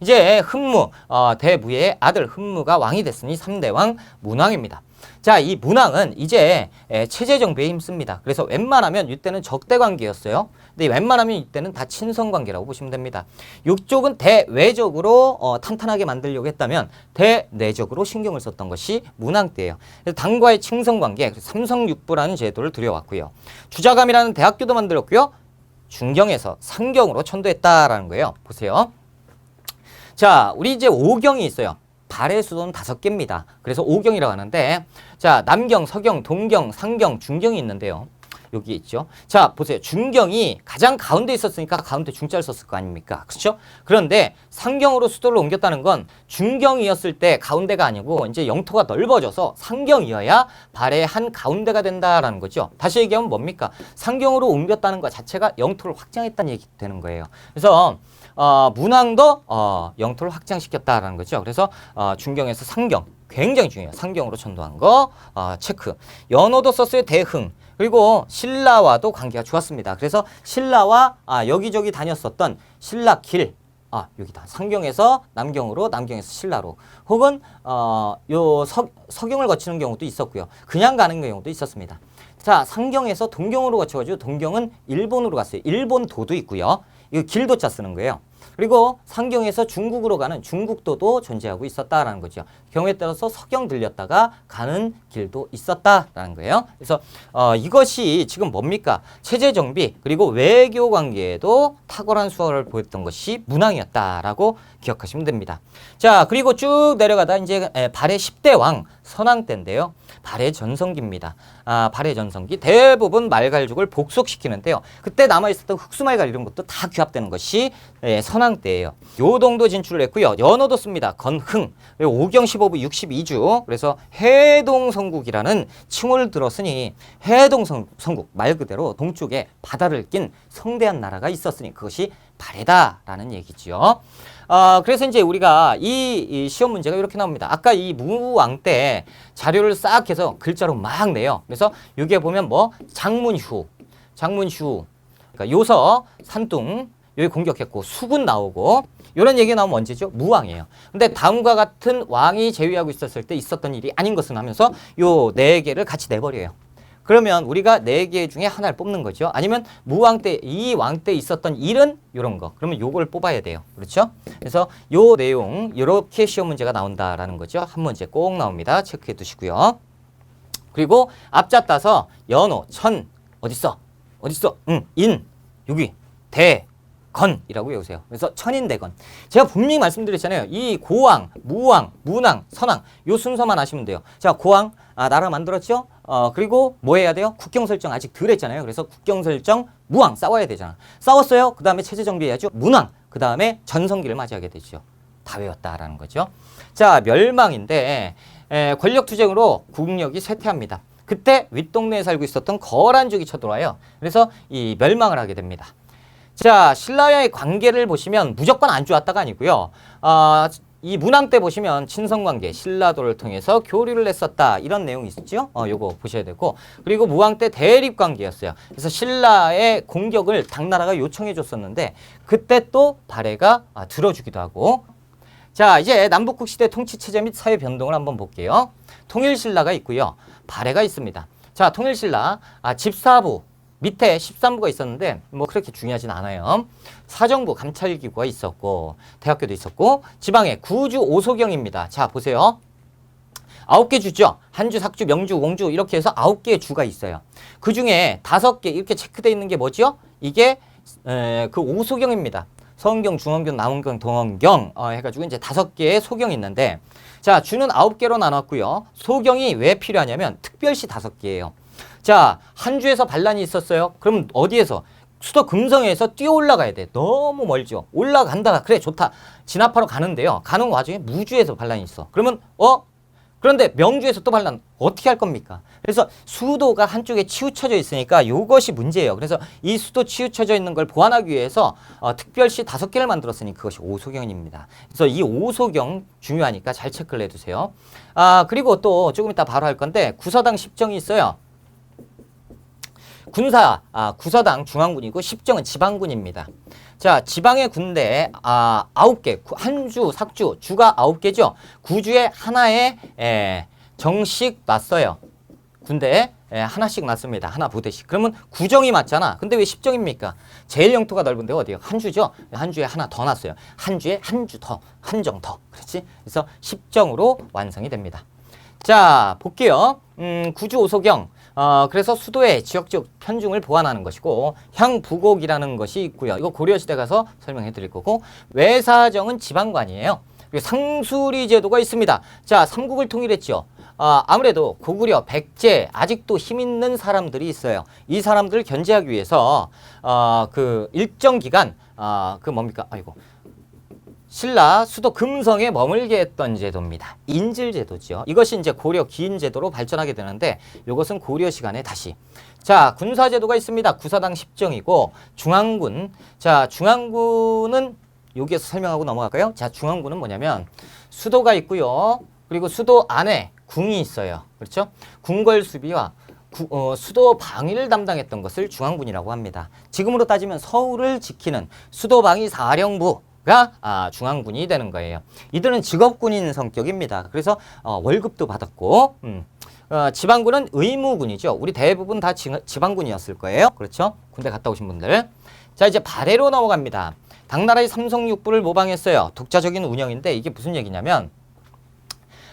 이제 흠무 대무의 아들 흠무가 왕이 됐으니 3대왕 문왕입니다. 자, 이 문왕은 이제 체제 정비에 힘씁니다. 그래서 웬만하면 이때는 적대 관계였어요. 근데 웬만하면 이때는 다 친선 관계라고 보시면 됩니다. 이쪽은 대외적으로 탄탄하게 만들려고 했다면 대내적으로 신경을 썼던 것이 문왕 때예요. 그래서 당과의 친선 관계, 삼성육부라는 제도를 들여왔고요. 주자감이라는 대학교도 만들었고요. 중경에서 상경으로 천도했다라는 거예요. 보세요. 자, 우리 이제 오경이 있어요. 발해 수도는 5개입니다. 그래서 오경이라고 하는데, 자, 남경, 서경, 동경, 상경, 중경이 있는데요. 여기 있죠. 자, 보세요. 중경이 가장 가운데 있었으니까 가운데 중자를 썼을 거 아닙니까? 그렇죠? 그런데 상경으로 수도를 옮겼다는 건 중경이었을 때 가운데가 아니고 이제 영토가 넓어져서 상경이어야 발의 한 가운데가 된다라는 거죠. 다시 얘기하면 뭡니까? 상경으로 옮겼다는 것 자체가 영토를 확장했다는 얘기 되는 거예요. 그래서 문왕도 영토를 확장시켰다라는 거죠. 그래서 중경에서 상경 굉장히 중요해요. 상경으로 천도한 거 체크. 연호도 썼어요. 대흥. 그리고 신라와도 관계가 좋았습니다. 그래서 신라와 여기저기 다녔었던 신라길 여기다 상경에서 남경으로 남경에서 신라로 혹은 서경을 거치는 경우도 있었고요. 그냥 가는 경우도 있었습니다. 자, 상경에서 동경으로 거쳐가지고 동경은 일본으로 갔어요. 일본도도 있고요. 이거 길도자 쓰는 거예요. 그리고 상경에서 중국으로 가는 중국도도 존재하고 있었다라는 거죠. 경우에 따라서 서경 들렸다가 가는 길도 있었다라는 거예요. 그래서 이것이 지금 뭡니까? 체제 정비 그리고 외교 관계에도 탁월한 수월을 보였던 것이 문왕이었다라고 기억하시면 됩니다. 자, 그리고 쭉 내려가다 이제 발해 10대 왕 선왕 때인데요. 발해 전성기입니다. 발해 전성기 대부분 말갈죽을 복속시키는데요. 그때 남아있었던 흑수말갈 이런 것도 다 규합되는 것이 선왕 때예요. 요동도 진출을 했고요. 연호도 씁니다. 건흥, 오경 15부 62주. 그래서 해동성국이라는 칭호를 들었으니 해동성국 말 그대로 동쪽에 바다를 낀 성대한 나라가 있었으니 그것이 발해다라는 얘기죠. 그래서 이제 우리가 이 시험 문제가 이렇게 나옵니다. 아까 이 무왕 때 자료를 싹 해서 글자로 막 내요. 그래서 여기에 보면 장문휴, 그러니까 요서, 산둥 여기 공격했고 수군 나오고 이런 얘기가 나오면 언제죠? 무왕이에요. 근데 다음과 같은 왕이 제위하고 있었을 때 있었던 일이 아닌 것은 하면서 요 4개를 같이 내버려요. 그러면 우리가 4개 중에 하나를 뽑는 거죠. 아니면 무왕 때, 이 왕 때 있었던 일은 이런 거. 그러면 요걸 뽑아야 돼요. 그렇죠? 그래서 요 내용 이렇게 시험 문제가 나온다라는 거죠. 한 문제 꼭 나옵니다. 체크해 두시고요. 그리고 앞자 따서 연호, 천, 어딨어? 인, 여기, 대, 건이라고 외우세요. 그래서 천인대건. 제가 분명히 말씀드렸잖아요. 이 고왕, 무왕, 문왕, 선왕 요 순서만 아시면 돼요. 자, 고왕 나라 만들었죠? 그리고 뭐 해야 돼요? 국경 설정 아직 덜 했잖아요. 그래서 국경 설정, 무왕 싸워야 되잖아. 싸웠어요. 그 다음에 체제 정비해야죠. 문왕, 그 다음에 전성기를 맞이하게 되죠. 다 외웠다라는 거죠. 자, 멸망인데 권력 투쟁으로 국력이 쇠퇴합니다. 그때 윗동네에 살고 있었던 거란족이 쳐들어와요. 그래서 이 멸망을 하게 됩니다. 자, 신라와의 관계를 보시면 무조건 안 좋았다가 아니고요. 이 문왕 때 보시면 친선관계, 신라도를 통해서 교류를 했었다. 이런 내용이 있었죠. 요거 보셔야 되고. 그리고 무왕 때 대립관계였어요. 그래서 신라의 공격을 당나라가 요청해 줬었는데 그때 또 발해가 들어주기도 하고. 자, 이제 남북국 시대 통치체제 및 사회 변동을 한번 볼게요. 통일신라가 있고요. 발해가 있습니다. 자, 통일신라 집사부 밑에 13부가 있었는데 뭐 그렇게 중요하진 않아요. 사정부 감찰기구가 있었고 대학교도 있었고 지방에 구주 오소경입니다. 자, 보세요. 9개 주죠. 한주, 삭주, 명주, 공주 이렇게 해서 9개의 주가 있어요. 그중에 5개 이렇게 체크되어 있는 게 뭐죠? 이게 그 오소경입니다. 서원경, 중원경, 남원경, 동원경 해가지고 이제 5개의 소경이 있는데 자, 주는 9개로 나눴고요. 소경이 왜 필요하냐면 특별시 5개예요. 자, 한 주에서 반란이 있었어요. 그럼 어디에서? 수도 금성에서 뛰어 올라가야 돼. 너무 멀죠. 올라간다. 그래, 좋다. 진압하러 가는데요. 가는 와중에 무주에서 반란이 있어. 그러면 그런데 명주에서 또 반란 어떻게 할 겁니까? 그래서 수도가 한쪽에 치우쳐져 있으니까 이것이 문제예요. 그래서 이 수도 치우쳐져 있는 걸 보완하기 위해서 특별시 5개를 만들었으니 그것이 오소경입니다. 그래서 이 오소경 중요하니까 잘 체크를 해두세요. 그리고 또 조금 이따 바로 할 건데 구서당 십정이 있어요. 군사, 구서당 중앙군이고 십정은 지방군입니다. 자, 지방의 군대 9개, 한주, 삭주, 주가 9개죠. 구주에 하나에 정식 놨어요. 군대에 하나씩 놨습니다. 하나 부대씩. 그러면 구정이 맞잖아. 근데 왜 십정입니까? 제일 영토가 넓은데 어디요? 한주죠. 한주에 하나 더 놨어요. 한주에 한주 더, 한정 더. 그렇지? 그래서 십정으로 완성이 됩니다. 자, 볼게요. 구주 오소경. 그래서 수도의 지역적 편중을 보완하는 것이고 향부곡이라는 것이 있고요. 이거 고려시대 가서 설명해 드릴 거고 외사정은 지방관이에요. 그리고 상수리 제도가 있습니다. 자, 삼국을 통일했죠. 아무래도 고구려, 백제 아직도 힘 있는 사람들이 있어요. 이 사람들을 견제하기 위해서 그 일정 기간 그 뭡니까? 아이고. 신라 수도 금성에 머물게 했던 제도입니다. 인질제도죠. 이것이 이제 고려 기인제도로 발전하게 되는데 이것은 고려 시간에 다시. 자, 군사제도가 있습니다. 구서당 십정이고 중앙군. 자, 중앙군은 여기에서 설명하고 넘어갈까요? 자, 중앙군은 뭐냐면 수도가 있고요. 그리고 수도 안에 궁이 있어요. 그렇죠? 궁궐 수비와 수도 방위를 담당했던 것을 중앙군이라고 합니다. 지금으로 따지면 서울을 지키는 수도 방위 사령부 가 중앙군이 되는 거예요. 이들은 직업군인 성격입니다. 그래서 월급도 받았고 지방군은 의무군이죠. 우리 대부분 다 지방군이었을 거예요. 그렇죠? 군대 갔다 오신 분들. 자, 이제 발해로 넘어갑니다. 당나라의 삼성육부를 모방했어요. 독자적인 운영인데 이게 무슨 얘기냐면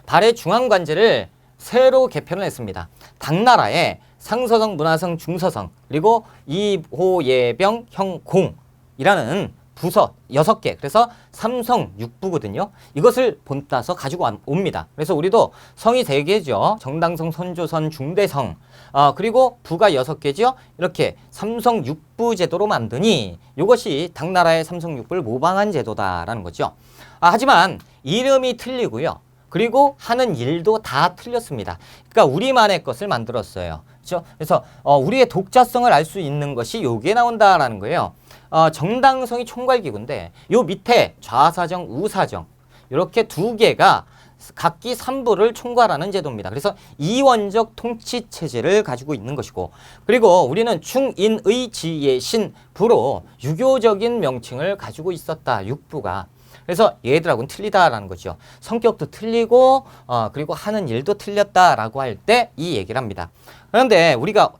발해 중앙관제를 새로 개편을 했습니다. 당나라의 상서성, 문화성, 중서성 그리고 이호예병, 형공이라는 부서 6개. 그래서 삼성육부거든요. 이것을 본따서 가지고 옵니다. 그래서 우리도 성이 3개죠. 정당성, 선조선, 중대성. 그리고 부가 6개죠. 이렇게 삼성육부 제도로 만드니 이것이 당나라의 삼성육부를 모방한 제도다라는 거죠. 하지만 이름이 틀리고요. 그리고 하는 일도 다 틀렸습니다. 그러니까 우리만의 것을 만들었어요. 그렇죠? 그래서 우리의 독자성을 알 수 있는 것이 여기에 나온다라는 거예요. 정당성이 총괄기구인데 요 밑에 좌사정, 우사정 이렇게 2개가 각기 3부를 총괄하는 제도입니다. 그래서 이원적 통치체제를 가지고 있는 것이고 그리고 우리는 충인의 지의 신부로 유교적인 명칭을 가지고 있었다. 육부가. 그래서 얘들하고는 틀리다라는 거죠. 성격도 틀리고 그리고 하는 일도 틀렸다라고 할 때 이 얘기를 합니다. 그런데 우리가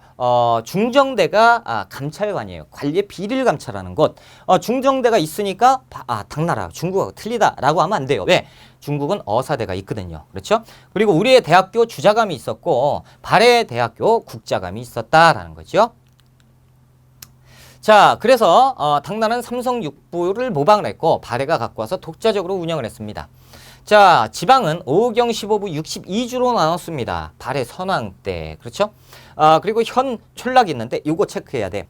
중정대가 감찰관이에요. 관리의 비리를 감찰하는 것. 중정대가 있으니까 당나라, 중국하고 틀리다라고 하면 안 돼요. 왜? 중국은 어사대가 있거든요. 그렇죠? 그리고 우리의 대학교 주자감이 있었고 발해의 대학교 국자감이 있었다라는 거죠. 자, 그래서 당나라는 삼성 육부를 모방을 했고 발해가 갖고 와서 독자적으로 운영을 했습니다. 자, 지방은 5경 15부 62주로 나눴습니다. 발해 선왕 때. 그렇죠? 그리고 현 촌락이 있는데 이거 체크해야 돼.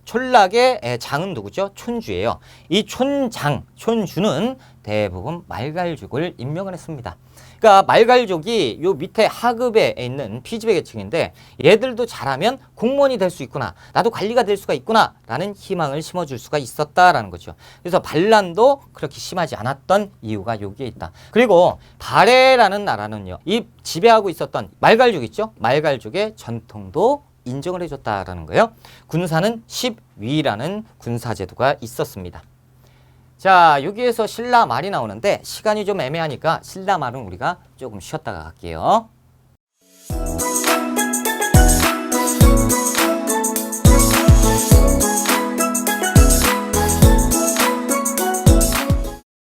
촌락의 장은 누구죠? 촌주예요. 이 촌장, 촌주는 대부분 말갈족을 임명을 했습니다. 그러니까 말갈족이 요 밑에 하급에 있는 피지배 계층인데 얘들도 잘하면 공무원이 될 수 있구나. 나도 관리가 될 수가 있구나. 라는 희망을 심어줄 수가 있었다라는 거죠. 그래서 반란도 그렇게 심하지 않았던 이유가 여기에 있다. 그리고 발해라는 나라는요. 이 지배하고 있었던 말갈족 있죠? 말갈족의 전통도 인정을 해줬다라는 거예요. 군사는 10위라는 군사제도가 있었습니다. 자, 여기에서 신라 말이 나오는데 시간이 좀 애매하니까 신라 말은 우리가 조금 쉬었다가 갈게요.